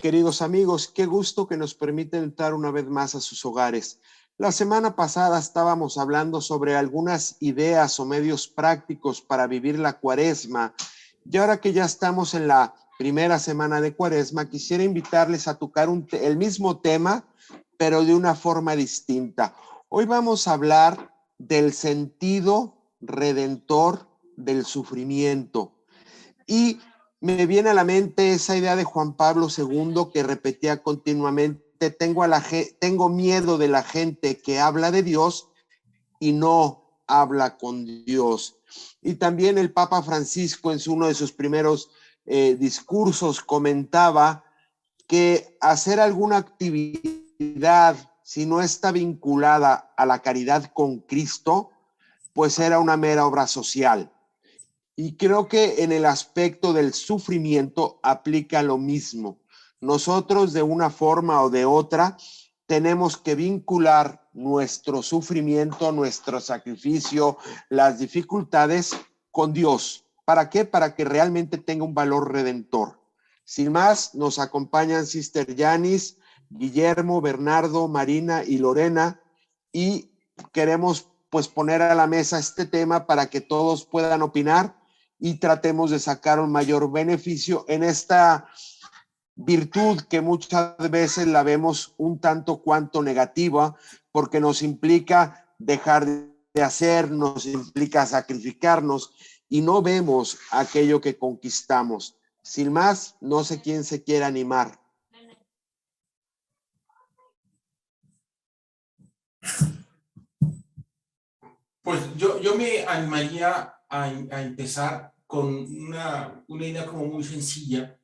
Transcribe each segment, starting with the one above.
Queridos amigos, qué gusto que nos permiten entrar una vez más a sus hogares. La semana pasada estábamos hablando sobre algunas ideas o medios prácticos para vivir la Cuaresma. Y ahora que ya estamos en la primera semana de Cuaresma, quisiera invitarles a tocar el mismo tema, pero de una forma distinta. Hoy vamos a hablar del sentido redentor del sufrimiento. Y me viene a la mente esa idea de Juan Pablo II que repetía continuamente: tengo miedo de la gente que habla de Dios y no habla con Dios. Y también el Papa Francisco en uno de sus primeros discursos comentaba que hacer alguna actividad, si no está vinculada a la caridad con Cristo, pues era una mera obra social. Y creo que en el aspecto del sufrimiento aplica lo mismo. Nosotros de una forma o de otra tenemos que vincular nuestro sufrimiento, nuestro sacrificio, las dificultades con Dios. ¿Para qué? Para que realmente tenga un valor redentor. Sin más, nos acompañan Sister Yanis, Guillermo, Bernardo, Marina y Lorena, y queremos pues poner a la mesa este tema para que todos puedan opinar y tratemos de sacar un mayor beneficio en esta virtud que muchas veces la vemos un tanto cuanto negativa, porque nos implica dejar de hacer, nos implica sacrificarnos y no vemos aquello que conquistamos. Sin más, no sé quién se quiera animar. Pues yo me animaría a empezar con una idea como muy sencilla,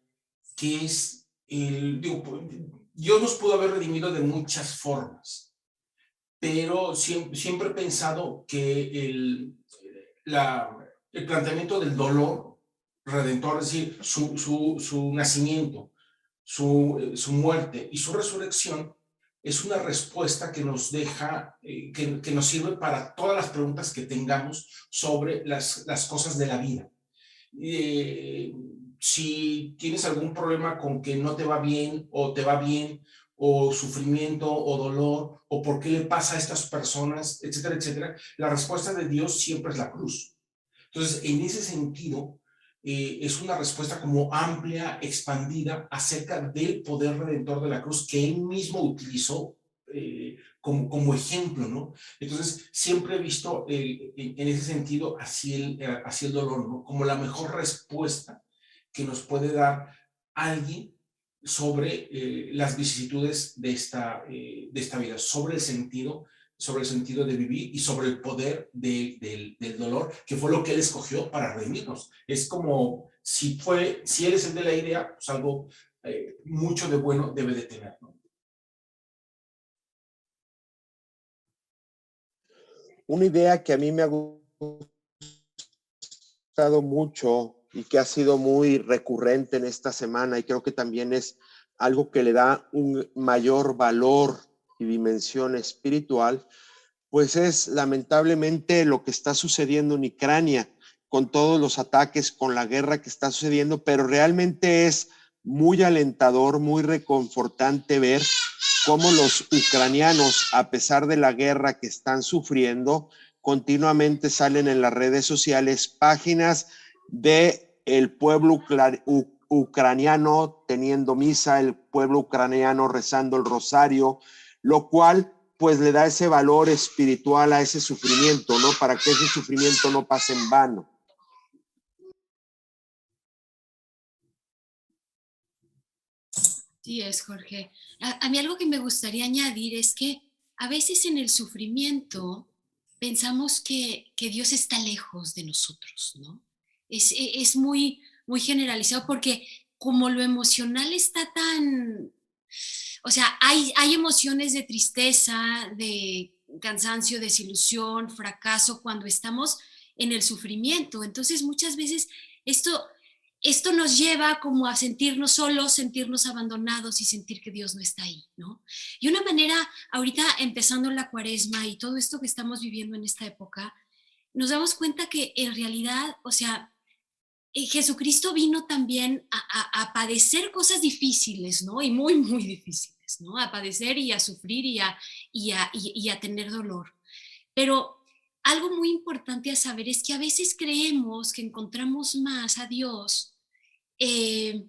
que es, Dios nos pudo haber redimido de muchas formas, pero siempre he pensado que el planteamiento del dolor redentor, es decir, su nacimiento, su muerte y su resurrección, es una respuesta que nos deja, que nos sirve para todas las preguntas que tengamos sobre las cosas de la vida. Si tienes algún problema con que no te va bien o te va bien, o sufrimiento o dolor, o por qué le pasa a estas personas, etcétera, etcétera, la respuesta de Dios siempre es la cruz. Entonces, en ese sentido, es una respuesta como amplia, expandida, acerca del poder redentor de la cruz que él mismo utilizó como ejemplo, ¿no? Entonces, siempre he visto en ese sentido así el dolor, ¿no? Como la mejor respuesta que nos puede dar alguien sobre las vicisitudes de esta vida, sobre el sentido de vivir y sobre el poder del dolor, que fue lo que él escogió para redimirnos. Es como si él es el de la idea, pues algo mucho de bueno debe de tener, ¿no? Una idea que a mí me ha gustado mucho y que ha sido muy recurrente en esta semana, y creo que también es algo que le da un mayor valor y dimensión espiritual, pues es lamentablemente lo que está sucediendo en Ucrania, con todos los ataques, con la guerra que está sucediendo, pero realmente es muy alentador, muy reconfortante ver cómo los ucranianos, a pesar de la guerra que están sufriendo, continuamente salen en las redes sociales páginas de el pueblo ucraniano teniendo misa, el pueblo ucraniano rezando el rosario, lo cual pues le da ese valor espiritual a ese sufrimiento, ¿no? Para que ese sufrimiento no pase en vano. Sí es, Jorge. A mí algo que me gustaría añadir es que a veces en el sufrimiento pensamos que Dios está lejos de nosotros, ¿no? Es muy, muy generalizado porque como lo emocional está tan... O sea, hay emociones de tristeza, de cansancio, desilusión, fracaso cuando estamos en el sufrimiento. Entonces muchas veces esto nos lleva como a sentirnos solos, sentirnos abandonados y sentir que Dios no está ahí, ¿no? Y una manera, ahorita empezando la cuaresma y todo esto que estamos viviendo en esta época, nos damos cuenta que en realidad, o sea, Jesucristo vino también a padecer cosas difíciles, ¿no? Y muy, muy difíciles, ¿no? A padecer y a sufrir y a tener dolor. Pero algo muy importante a saber es que a veces creemos que encontramos más a Dios eh,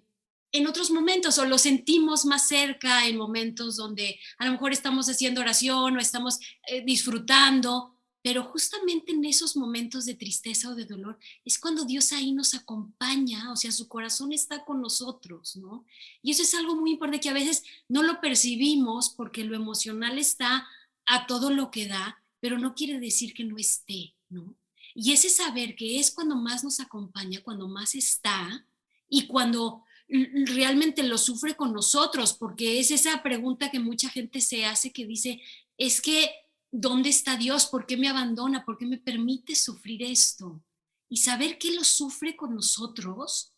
en otros momentos o lo sentimos más cerca en momentos donde a lo mejor estamos haciendo oración o estamos disfrutando, pero justamente en esos momentos de tristeza o de dolor es cuando Dios ahí nos acompaña, o sea, su corazón está con nosotros, ¿no? Y eso es algo muy importante que a veces no lo percibimos porque lo emocional está a todo lo que da, pero no quiere decir que no esté, ¿no? Y ese saber que es cuando más nos acompaña, cuando más está, y cuando realmente lo sufre con nosotros, porque es esa pregunta que mucha gente se hace que dice, es que, ¿dónde está Dios? ¿Por qué me abandona? ¿Por qué me permite sufrir esto? Y saber que lo sufre con nosotros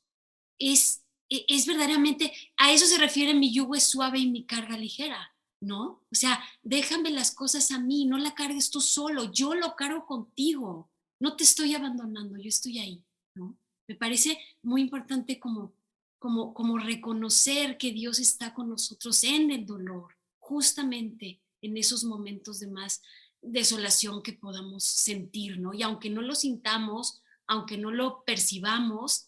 es verdaderamente, a eso se refiere mi yugo es suave y mi carga ligera, ¿no? O sea, déjame las cosas a mí, no la cargues tú solo, yo lo cargo contigo, no te estoy abandonando, yo estoy ahí, ¿no? Me parece muy importante como reconocer que Dios está con nosotros en el dolor, justamente en esos momentos de más desolación que podamos sentir, ¿no? Y aunque no lo sintamos, aunque no lo percibamos,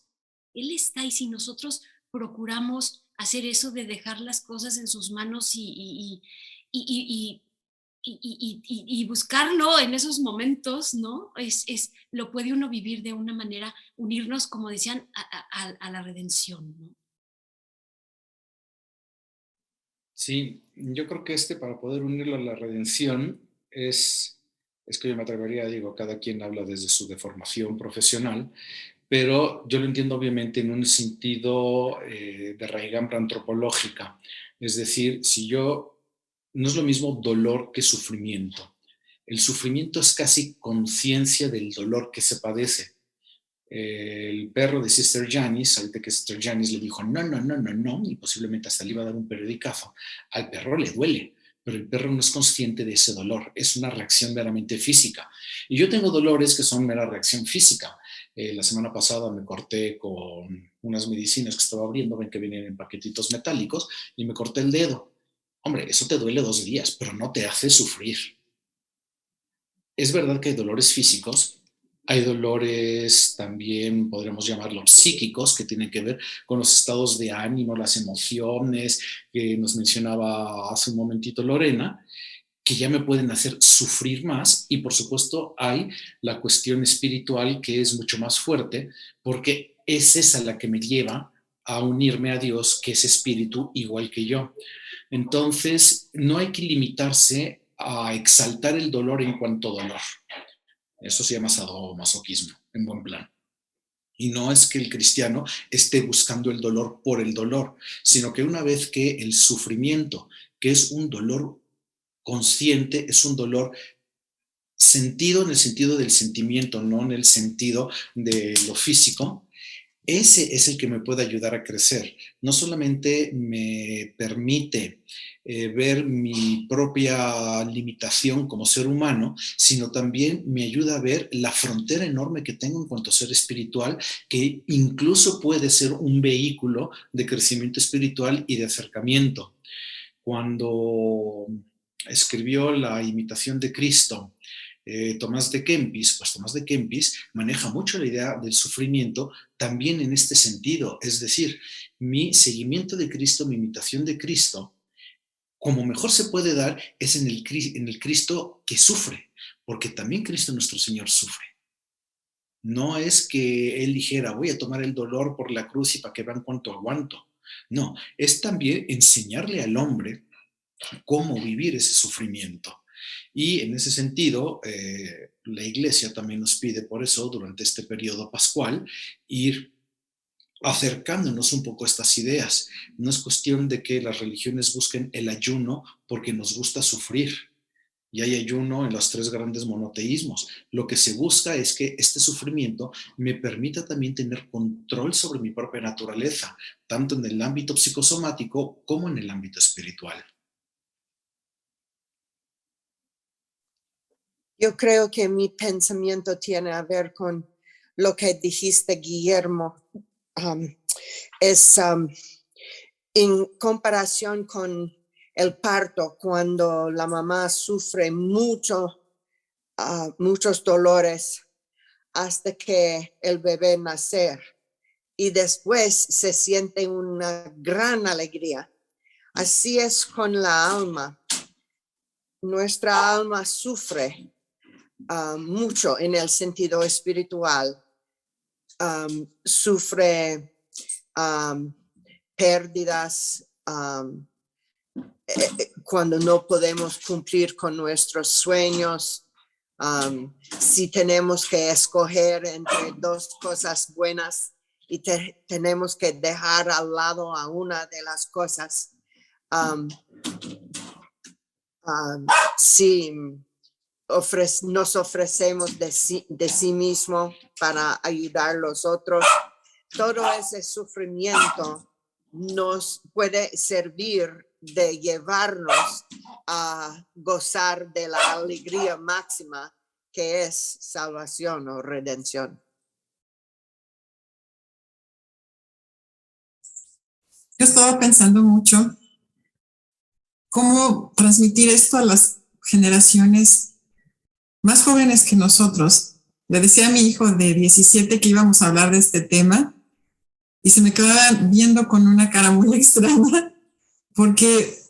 Él está y si nosotros procuramos hacer eso de dejar las cosas en sus manos y, y buscarlo en esos momentos, ¿no? Lo puede uno vivir de una manera, unirnos, como decían, a la redención, ¿no? Sí, yo creo que para poder unirlo a la redención es que yo me atrevería, digo, cada quien habla desde su deformación profesional, pero yo lo entiendo obviamente en un sentido de raigambre antropológica. Es decir, no es lo mismo dolor que sufrimiento. El sufrimiento es casi conciencia del dolor que se padece. El perro de Sister Janice, ahorita que Sister Janice le dijo no, no, no, no, no, y posiblemente hasta le iba a dar un periodicazo, al perro le duele, pero el perro no es consciente de ese dolor, es una reacción meramente física. Y yo tengo dolores que son mera reacción física. La semana pasada me corté con unas medicinas que estaba abriendo, ven que vienen en paquetitos metálicos, y me corté el dedo. Hombre, eso te duele 2 días, pero no te hace sufrir. Es verdad que hay dolores físicos, hay dolores también, podríamos llamarlos psíquicos, que tienen que ver con los estados de ánimo, las emociones, que nos mencionaba hace un momentito Lorena, que ya me pueden hacer sufrir más. Y por supuesto hay la cuestión espiritual que es mucho más fuerte, porque es esa la que me lleva a unirme a Dios, que es espíritu igual que yo. Entonces, no hay que limitarse a exaltar el dolor en cuanto dolor. Eso se llama sadomasoquismo, en buen plan. Y no es que el cristiano esté buscando el dolor por el dolor, sino que una vez que el sufrimiento, que es un dolor consciente, es un dolor sentido en el sentido del sentimiento, no en el sentido de lo físico, ese es el que me puede ayudar a crecer. No solamente me permite ver mi propia limitación como ser humano, sino también me ayuda a ver la frontera enorme que tengo en cuanto a ser espiritual, que incluso puede ser un vehículo de crecimiento espiritual y de acercamiento. Cuando escribió La imitación de Cristo, Tomás de Kempis, pues Tomás de Kempis maneja mucho la idea del sufrimiento también en este sentido, es decir, mi seguimiento de Cristo, mi imitación de Cristo, como mejor se puede dar es en el Cristo que sufre, porque también Cristo nuestro Señor sufre. No es que Él dijera, voy a tomar el dolor por la cruz y para que vean cuánto aguanto. No, es también enseñarle al hombre cómo vivir ese sufrimiento. Y en ese sentido, la Iglesia también nos pide por eso, durante este periodo pascual, ir acercándonos un poco a estas ideas. No es cuestión de que las religiones busquen el ayuno porque nos gusta sufrir. Y hay ayuno en los 3 grandes monoteísmos. Lo que se busca es que este sufrimiento me permita también tener control sobre mi propia naturaleza, tanto en el ámbito psicosomático como en el ámbito espiritual. Yo creo que mi pensamiento tiene a ver con lo que dijiste, Guillermo. Es en comparación con el parto, cuando la mamá sufre muchos dolores hasta que el bebé nace y después se siente una gran alegría. Así es con la alma. Nuestra alma sufre mucho en el sentido espiritual. Sufre pérdidas, cuando no podemos cumplir con nuestros sueños, si tenemos que escoger entre dos cosas buenas y tenemos que dejar al lado a una de las cosas. Si nos ofrecemos de sí mismo para ayudar a los otros, todo ese sufrimiento nos puede servir de llevarnos a gozar de la alegría máxima que es salvación o redención. Yo estaba pensando mucho cómo transmitir esto a las generaciones más jóvenes que nosotros. Le decía a mi hijo de 17 que íbamos a hablar de este tema y se me quedaba viendo con una cara muy extraña, porque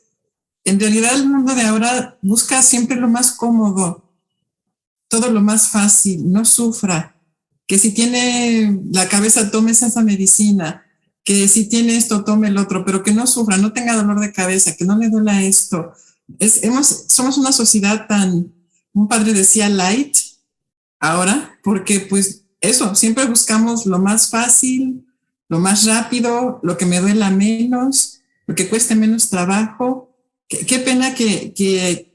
en realidad el mundo de ahora busca siempre lo más cómodo, todo lo más fácil, no sufra, que si tiene la cabeza tome esa medicina, que si tiene esto tome el otro, pero que no sufra, no tenga dolor de cabeza, que no le duela esto. Somos una sociedad tan, un padre decía light ahora, porque pues eso, siempre buscamos lo más fácil, lo más rápido, lo que me duela menos, lo que cueste menos trabajo. Qué pena que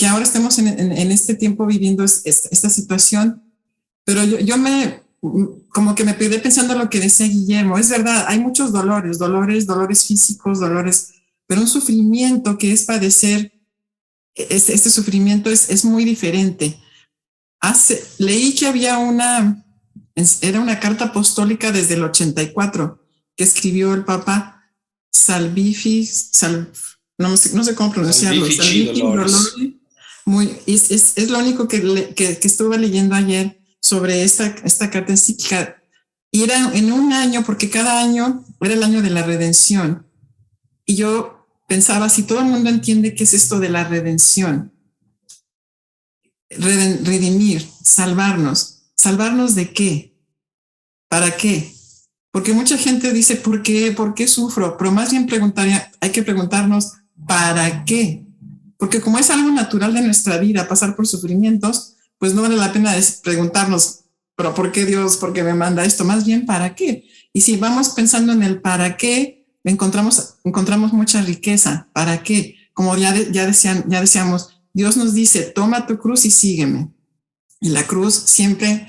ahora estemos en este tiempo viviendo esta situación, pero yo como que me quedé pensando lo que decía Guillermo. Es verdad, hay muchos dolores físicos, pero un sufrimiento que es padecer, este sufrimiento es muy diferente. Leí que había era una carta apostólica desde el 84 que escribió el Papa Salvifici, no sé cómo pronunciarlo. Salvifici Dolores. Es lo único que estuve leyendo ayer sobre esta carta encíclica. Y era en un año, porque cada año era el año de la redención. Y yo pensaba, si todo el mundo entiende qué es esto de la redención, redimir, salvarnos. ¿Salvarnos de qué? ¿Para qué? Porque mucha gente dice, ¿por qué? ¿Por qué sufro? Pero más bien hay que preguntarnos, ¿para qué? Porque como es algo natural de nuestra vida, pasar por sufrimientos, pues no vale la pena preguntarnos, ¿pero por qué Dios? ¿Por qué me manda esto? Más bien, ¿para qué? Y si vamos pensando en el para qué, encontramos mucha riqueza. ¿Para qué? Como ya decíamos, Dios nos dice, toma tu cruz y sígueme. Y la cruz siempre,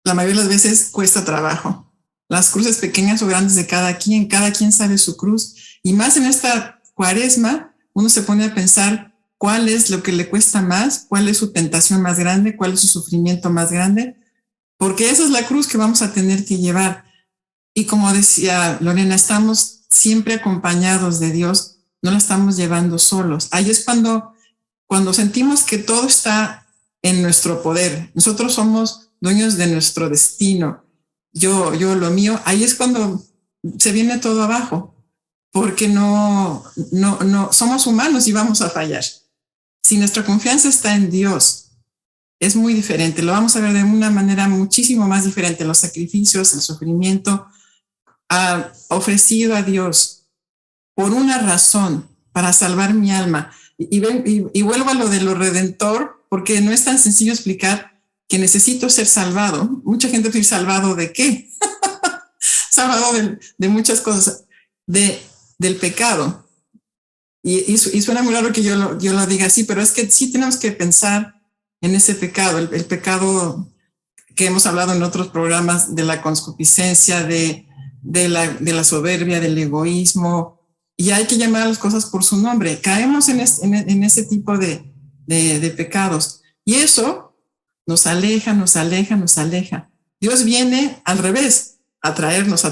la mayoría de las veces, cuesta trabajo. Las cruces pequeñas o grandes de cada quien sabe su cruz. Y más en esta Cuaresma, uno se pone a pensar cuál es lo que le cuesta más, cuál es su tentación más grande, cuál es su sufrimiento más grande, porque esa es la cruz que vamos a tener que llevar. Y como decía Lorena, estamos siempre acompañados de Dios, no la estamos llevando solos. Ahí es cuando sentimos que todo está en nuestro poder. Nosotros somos dueños de nuestro destino. Yo lo mío, ahí es cuando se viene todo abajo, porque no somos humanos y vamos a fallar. Si nuestra confianza está en Dios, es muy diferente. Lo vamos a ver de una manera muchísimo más diferente. Los sacrificios, el sufrimiento, ofrecido a Dios por una razón, para salvar mi alma. Y vuelvo a lo de lo redentor, porque no es tan sencillo explicar que necesito ser salvado. Mucha gente dice, ¿salvado de qué? Salvado de muchas cosas, del pecado. Y suena muy raro que yo lo diga así, pero es que sí tenemos que pensar en ese pecado, el pecado que hemos hablado en otros programas, de la concupiscencia, de la soberbia, del egoísmo, y hay que llamar a las cosas por su nombre. Caemos en ese tipo de pecados, y eso nos aleja. Dios viene al revés, a traernos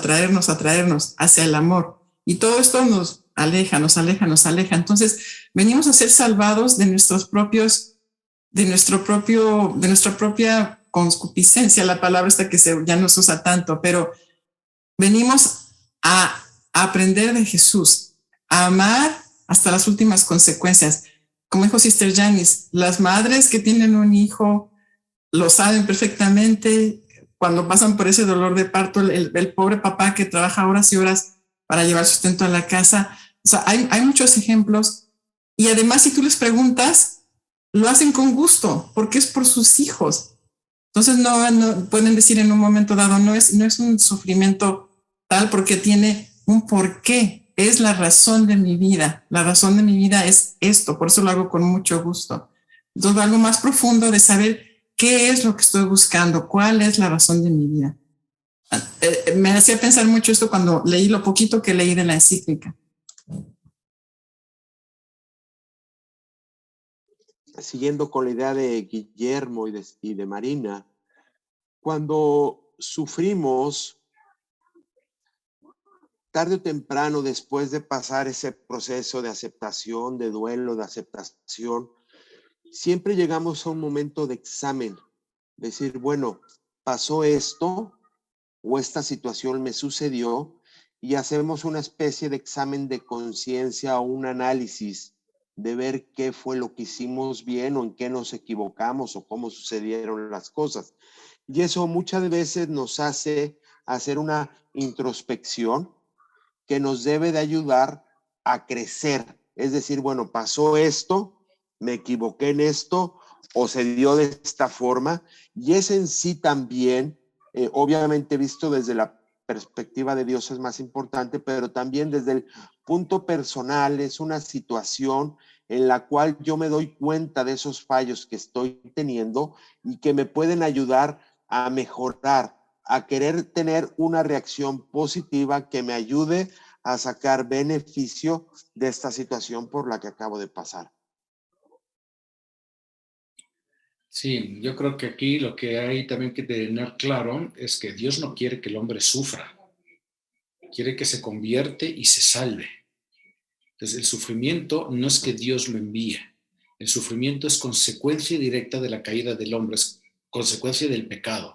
hacia el amor. Y todo esto nos aleja, nos aleja, nos aleja. Entonces, venimos a ser salvados de de nuestra propia concupiscencia, la palabra esta que ya no se usa tanto, pero venimos a aprender de Jesús, a amar hasta las últimas consecuencias. Como dijo Sister Janice, las madres que tienen un hijo lo saben perfectamente. Cuando pasan por ese dolor de parto, el pobre papá que trabaja horas y horas para llevar sustento a la casa. O sea, hay muchos ejemplos. Y además, si tú les preguntas, lo hacen con gusto, porque es por sus hijos. Entonces, no pueden decir en un momento dado, no es un sufrimiento tal porque tiene un porqué. Es la razón de mi vida. La razón de mi vida es esto, por eso lo hago con mucho gusto. Entonces, algo más profundo de saber qué es lo que estoy buscando, cuál es la razón de mi vida. Me hacía pensar mucho esto cuando leí lo poquito que leí de la encíclica. Siguiendo con la idea de Guillermo y de Marina, cuando sufrimos, tarde o temprano, después de pasar ese proceso de aceptación, de duelo, de aceptación, siempre llegamos a un momento de examen. Decir, bueno, pasó esto o esta situación me sucedió, y hacemos una especie de examen de conciencia o un análisis de ver qué fue lo que hicimos bien o en qué nos equivocamos o cómo sucedieron las cosas. Y eso muchas veces nos hace hacer una introspección que nos debe de ayudar a crecer. Es decir, bueno, pasó esto, me equivoqué en esto o se dio de esta forma, y es en sí también, obviamente visto desde la perspectiva de Dios es más importante, pero también desde el punto personal es una situación en la cual yo me doy cuenta de esos fallos que estoy teniendo y que me pueden ayudar a mejorar, a querer tener una reacción positiva que me ayude a sacar beneficio de esta situación por la que acabo de pasar. Sí, yo creo que aquí lo que hay también que tener claro es que Dios no quiere que el hombre sufra, quiere que se convierte y se salve. Entonces, el sufrimiento no es que Dios lo envíe, el sufrimiento es consecuencia directa de la caída del hombre, es consecuencia del pecado.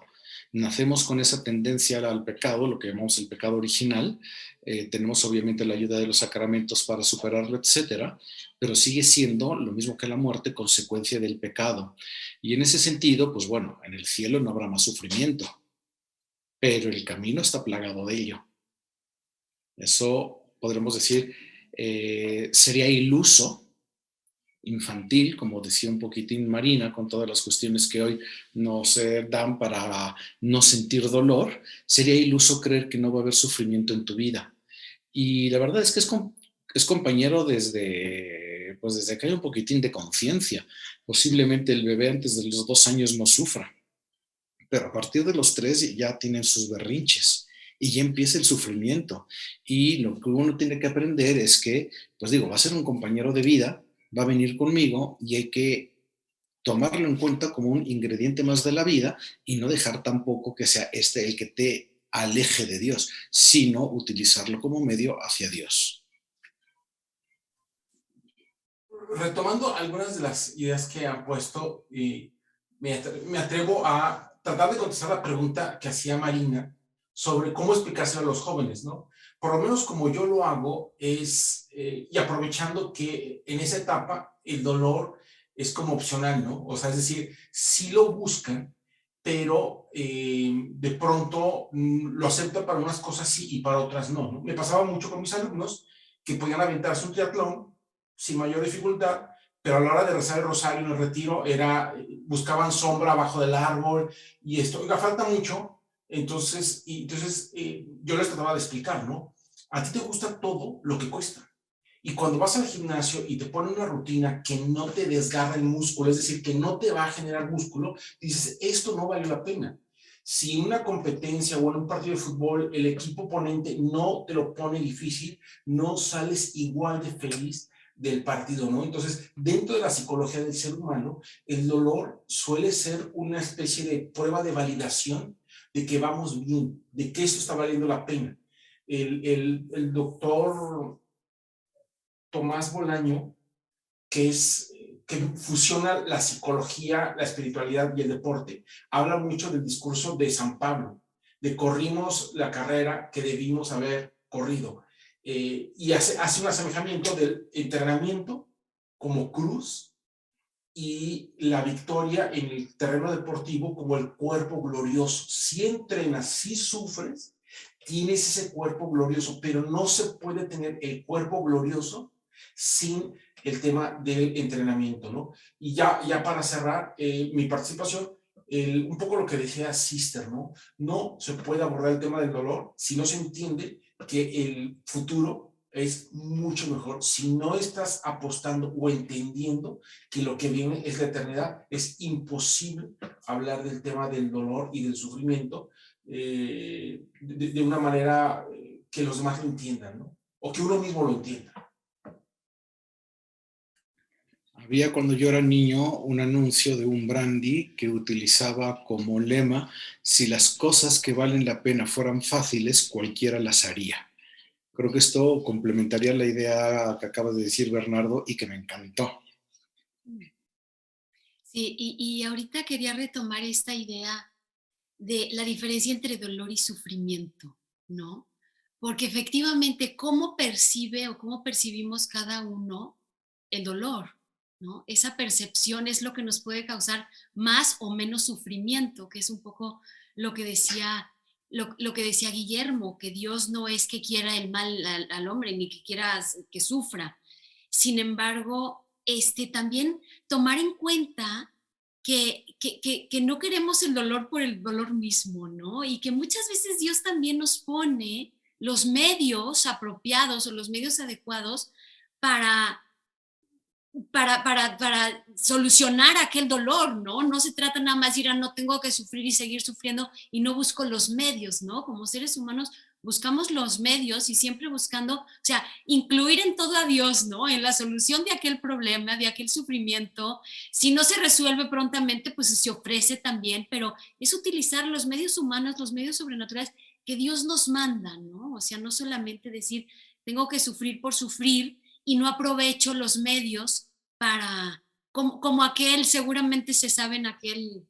Nacemos con esa tendencia al pecado, lo que llamamos el pecado original. Tenemos obviamente la ayuda de los sacramentos para superarlo, etcétera, pero sigue siendo lo mismo que la muerte, consecuencia del pecado. Y en ese sentido, pues bueno, en el cielo no habrá más sufrimiento, pero el camino está plagado de ello. Eso podremos decir, sería iluso, infantil, como decía un poquitín Marina, con todas las cuestiones que hoy nos dan para no sentir dolor, sería iluso creer que no va a haber sufrimiento en tu vida. Y la verdad es que es compañero desde que hay un poquitín de conciencia. Posiblemente el bebé antes de los 2 años no sufra, pero a partir de los 3 ya tienen sus berrinches y ya empieza el sufrimiento. Y lo que uno tiene que aprender es que, pues digo, va a ser un compañero de vida, va a venir conmigo y hay que tomarlo en cuenta como un ingrediente más de la vida y no dejar tampoco que sea este el que te aleje de Dios, sino utilizarlo como medio hacia Dios. Retomando algunas de las ideas que han puesto, me atrevo a tratar de contestar la pregunta que hacía Marina sobre cómo explicárselo a los jóvenes, ¿no? Por lo menos como yo lo hago es, y aprovechando que en esa etapa el dolor es como opcional, ¿no? O sea, es decir, sí lo buscan, pero de pronto lo aceptan para unas cosas sí y para otras no, ¿no? Me pasaba mucho con mis alumnos que podían aventarse un triatlón sin mayor dificultad, pero a la hora de rezar el rosario en el retiro buscaban sombra abajo del árbol y esto, oiga, falta mucho. Entonces yo les trataba de explicar, ¿no? A ti te gusta todo lo que cuesta. Y cuando vas al gimnasio y te ponen una rutina que no te desgarra el músculo, es decir, que no te va a generar músculo, dices, esto no vale la pena. Si en una competencia o en un partido de fútbol el equipo oponente no te lo pone difícil, no sales igual de feliz del partido, ¿no? Entonces, dentro de la psicología del ser humano, el dolor suele ser una especie de prueba de validación de que vamos bien, de que esto está valiendo la pena. El doctor Tomás Bolaño, que fusiona la psicología, la espiritualidad y el deporte, habla mucho del discurso de San Pablo, de corrimos la carrera que debimos haber corrido, y hace un asemejamiento del entrenamiento como cruz y la victoria en el terreno deportivo como el cuerpo glorioso. Si entrenas, si sufres, tienes ese cuerpo glorioso, pero no se puede tener el cuerpo glorioso sin el tema del entrenamiento, ¿no? Y ya para cerrar mi participación, un poco lo que decía Sister, ¿no? No se puede abordar el tema del dolor si no se entiende que el futuro es mucho mejor. Si no estás apostando o entendiendo que lo que viene es la eternidad, es imposible hablar del tema del dolor y del sufrimiento de una manera que los demás lo entiendan, ¿no? O que uno mismo lo entienda. Había cuando yo era niño un anuncio de un brandy que utilizaba como lema: si las cosas que valen la pena fueran fáciles, cualquiera las haría. Creo que esto complementaría la idea que acaba de decir Bernardo y que me encantó. Sí, y ahorita quería retomar esta idea de la diferencia entre dolor y sufrimiento, ¿no? Porque efectivamente, ¿cómo percibe o cómo percibimos cada uno el dolor? ¿No? Esa percepción es lo que nos puede causar más o menos sufrimiento, que es un poco lo que decía, lo que decía Guillermo, que Dios no es que quiera el mal al hombre, ni que quiera que sufra. Sin embargo, también tomar en cuenta que no queremos el dolor por el dolor mismo, ¿no? Y que muchas veces Dios también nos pone los medios apropiados o los medios adecuados para solucionar aquel dolor, ¿no? No se trata nada más de ir a no tengo que sufrir y seguir sufriendo y no busco los medios, ¿no? Como seres humanos buscamos los medios y siempre buscando, o sea, incluir en todo a Dios, ¿no? En la solución de aquel problema, de aquel sufrimiento. Si no se resuelve prontamente, pues se ofrece también, pero es utilizar los medios humanos, los medios sobrenaturales que Dios nos manda, ¿no? O sea, no solamente decir, tengo que sufrir por sufrir, y no aprovecho los medios para, como aquel, seguramente se sabe en aquella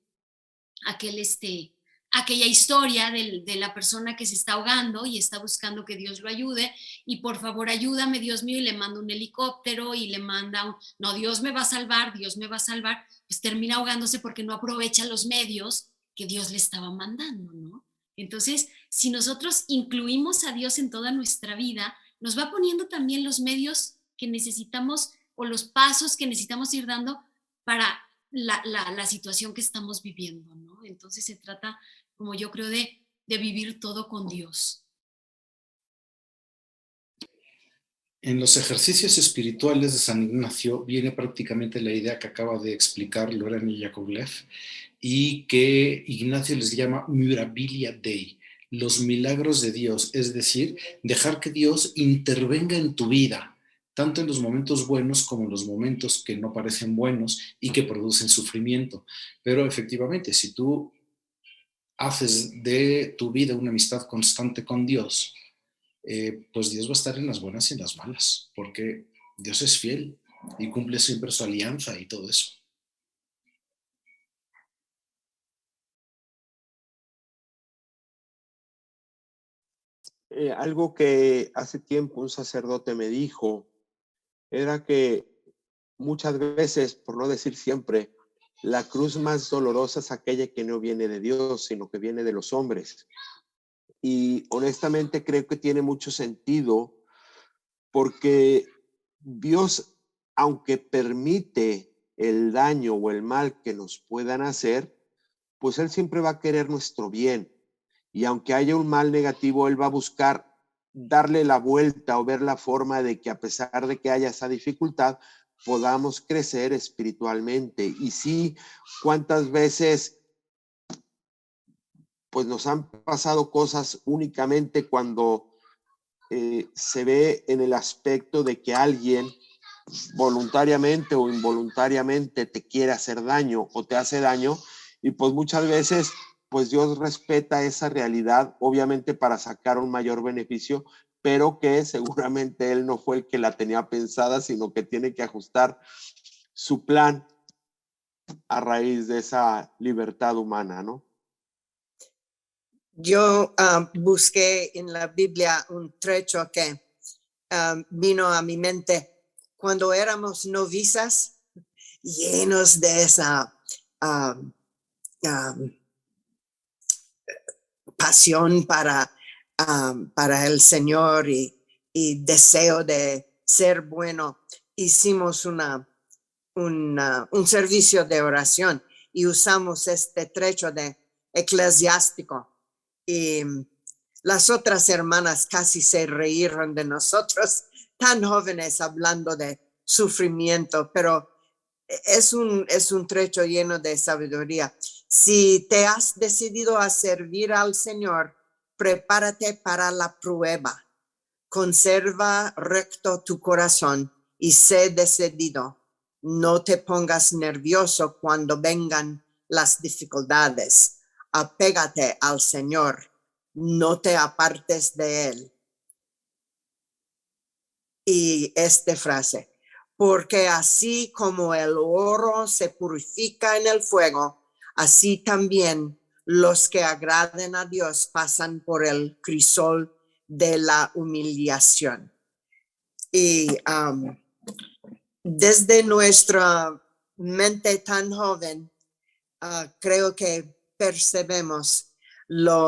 historia de la persona que se está ahogando y está buscando que Dios lo ayude, y por favor ayúdame, Dios mío, y le manda un helicóptero y le manda no, Dios me va a salvar, pues termina ahogándose porque no aprovecha los medios que Dios le estaba mandando, ¿no? Entonces, si nosotros incluimos a Dios en toda nuestra vida, nos va poniendo también los medios que necesitamos o los pasos que necesitamos ir dando para la situación que estamos viviendo, ¿no? Entonces se trata, como yo creo, de vivir todo con Dios. En los ejercicios espirituales de San Ignacio viene prácticamente la idea que acaba de explicar Lorena Yakovlev y que Ignacio les llama Mirabilia Dei, los milagros de Dios, es decir, dejar que Dios intervenga en tu vida, tanto en los momentos buenos como en los momentos que no parecen buenos y que producen sufrimiento. Pero efectivamente, si tú haces de tu vida una amistad constante con Dios, pues Dios va a estar en las buenas y en las malas, porque Dios es fiel y cumple siempre su alianza y todo eso. Algo que hace tiempo un sacerdote me dijo era que muchas veces, por no decir siempre, la cruz más dolorosa es aquella que no viene de Dios, sino que viene de los hombres. Y honestamente creo que tiene mucho sentido, porque Dios, aunque permite el daño o el mal que nos puedan hacer, pues Él siempre va a querer nuestro bien. Y aunque haya un mal negativo, Él va a buscar darle la vuelta o ver la forma de que, a pesar de que haya esa dificultad, podamos crecer espiritualmente. Y sí, cuántas veces pues nos han pasado cosas únicamente cuando se ve en el aspecto de que alguien voluntariamente o involuntariamente te quiere hacer daño o te hace daño, y pues muchas veces pues Dios respeta esa realidad, obviamente para sacar un mayor beneficio, pero que seguramente Él no fue el que la tenía pensada, sino que tiene que ajustar su plan a raíz de esa libertad humana, ¿no? Yo busqué en la Biblia un trecho que vino a mi mente cuando éramos novizas, llenos de esa pasión para el Señor y deseo de ser bueno. Hicimos un servicio de oración y usamos este trecho de Eclesiástico. Y las otras hermanas casi se reíron de nosotros, tan jóvenes, hablando de sufrimiento, pero es un trecho lleno de sabiduría. Si te has decidido a servir al Señor, prepárate para la prueba. Conserva recto tu corazón y sé decidido. No te pongas nervioso cuando vengan las dificultades. Apégate al Señor. No te apartes de Él. Y esta frase, porque así como el oro se purifica en el fuego, así también los que agraden a Dios pasan por el crisol de la humillación. Y desde nuestra mente tan joven, creo que percebemos el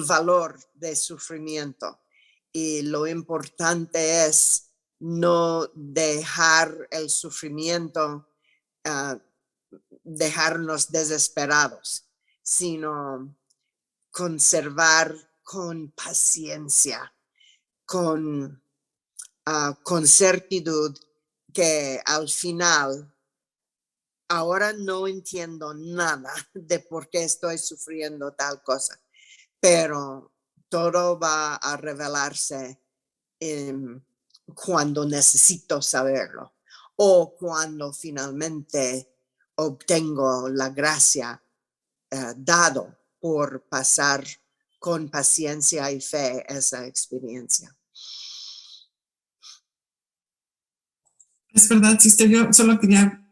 valor del sufrimiento. Y lo importante es no dejar el sufrimiento, dejarnos desesperados, sino conservar con paciencia, con certidumbre que al final, ahora no entiendo nada de por qué estoy sufriendo tal cosa, pero todo va a revelarse cuando necesito saberlo o cuando finalmente obtengo la gracia dado por pasar con paciencia y fe esa experiencia. Es verdad, sister, yo solo quería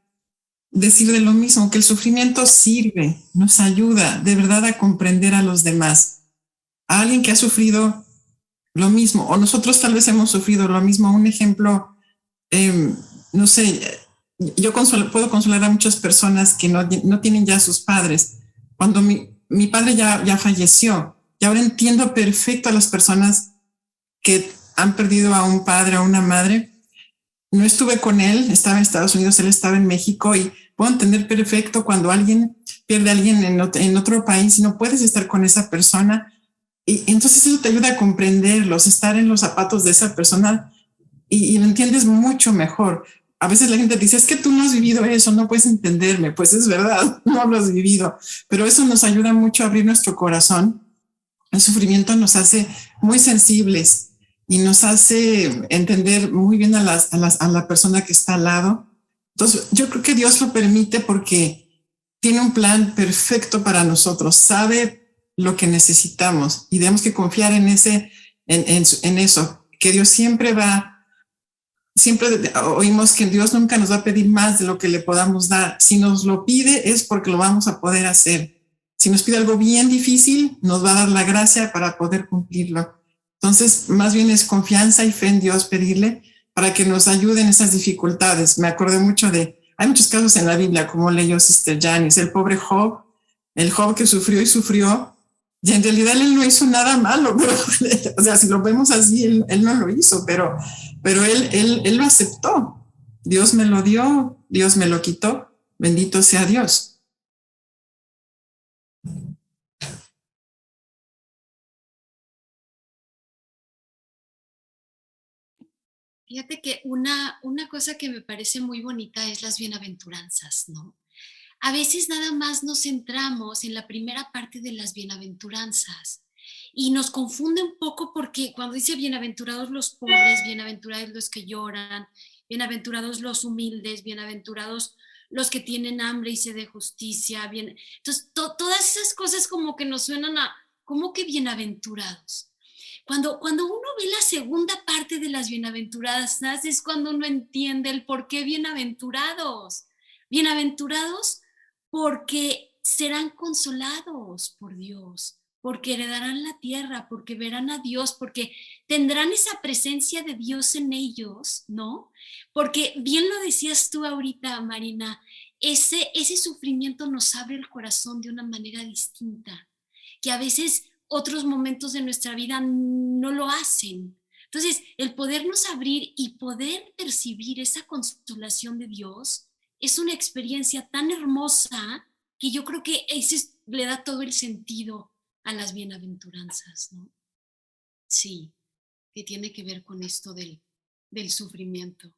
decir de lo mismo, que el sufrimiento sirve, nos ayuda de verdad a comprender a los demás. A alguien que ha sufrido lo mismo, o nosotros tal vez hemos sufrido lo mismo. Un ejemplo, no sé, yo puedo consolar a muchas personas que no tienen ya sus padres. Cuando mi padre ya falleció, y ahora entiendo perfecto a las personas que han perdido a un padre o una madre. No estuve con él, estaba en Estados Unidos, él estaba en México, y puedo entender perfecto cuando alguien pierde a alguien en otro país y no puedes estar con esa persona. Y entonces eso te ayuda a comprenderlos, estar en los zapatos de esa persona y lo entiendes mucho mejor. A veces la gente dice, es que tú no has vivido eso, no puedes entenderme. Pues es verdad, no lo has vivido, pero eso nos ayuda mucho a abrir nuestro corazón. El sufrimiento nos hace muy sensibles y nos hace entender muy bien a la persona que está al lado. Entonces, yo creo que Dios lo permite porque tiene un plan perfecto para nosotros, sabe lo que necesitamos y tenemos que confiar en eso, que Dios siempre oímos que Dios nunca nos va a pedir más de lo que le podamos dar. Si nos lo pide es porque lo vamos a poder hacer. Si nos pide algo bien difícil, nos va a dar la gracia para poder cumplirlo. Entonces, más bien es confianza y fe en Dios pedirle para que nos ayude en esas dificultades. Me acordé mucho hay muchos casos en la Biblia, como leyó Sister Janice, el pobre Job, el Job que sufrió y sufrió, y en realidad él no hizo nada malo, pero, o sea, si lo vemos así, él no lo hizo, pero él lo aceptó. Dios me lo dio, Dios me lo quitó, bendito sea Dios. Fíjate que una cosa que me parece muy bonita es las bienaventuranzas, ¿no? A veces nada más nos centramos en la primera parte de las bienaventuranzas y nos confunde un poco porque cuando dice bienaventurados los pobres, bienaventurados los que lloran, bienaventurados los humildes, bienaventurados los que tienen hambre y sed de justicia. Bien. Entonces, todas esas cosas como que nos suenan a, como que bienaventurados. Cuando uno ve la segunda parte de las bienaventuradas, es cuando uno entiende el por qué bienaventurados. Bienaventurados porque serán consolados por Dios, porque heredarán la tierra, porque verán a Dios, porque tendrán esa presencia de Dios en ellos, ¿no? Porque bien lo decías tú ahorita, Marina, ese sufrimiento nos abre el corazón de una manera distinta, que a veces otros momentos de nuestra vida no lo hacen. Entonces, el podernos abrir y poder percibir esa consolación de Dios es una experiencia tan hermosa que yo creo que ese le da todo el sentido a las bienaventuranzas, ¿no? Sí, que tiene que ver con esto del sufrimiento.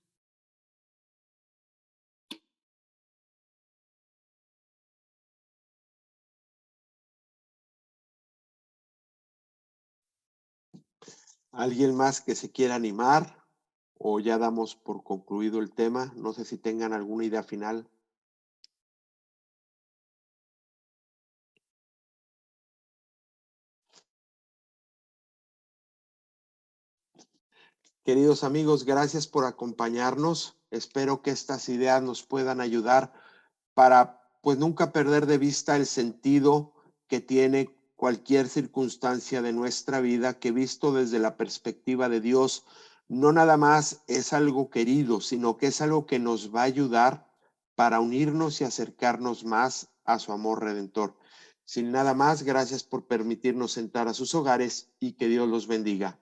¿Alguien más que se quiera animar? ¿O ya damos por concluido el tema? No sé si tengan alguna idea final. Queridos amigos, gracias por acompañarnos. Espero que estas ideas nos puedan ayudar para, pues, nunca perder de vista el sentido que tiene cualquier circunstancia de nuestra vida, que visto desde la perspectiva de Dios, no nada más es algo querido, sino que es algo que nos va a ayudar para unirnos y acercarnos más a su amor redentor. Sin nada más, gracias por permitirnos entrar a sus hogares y que Dios los bendiga.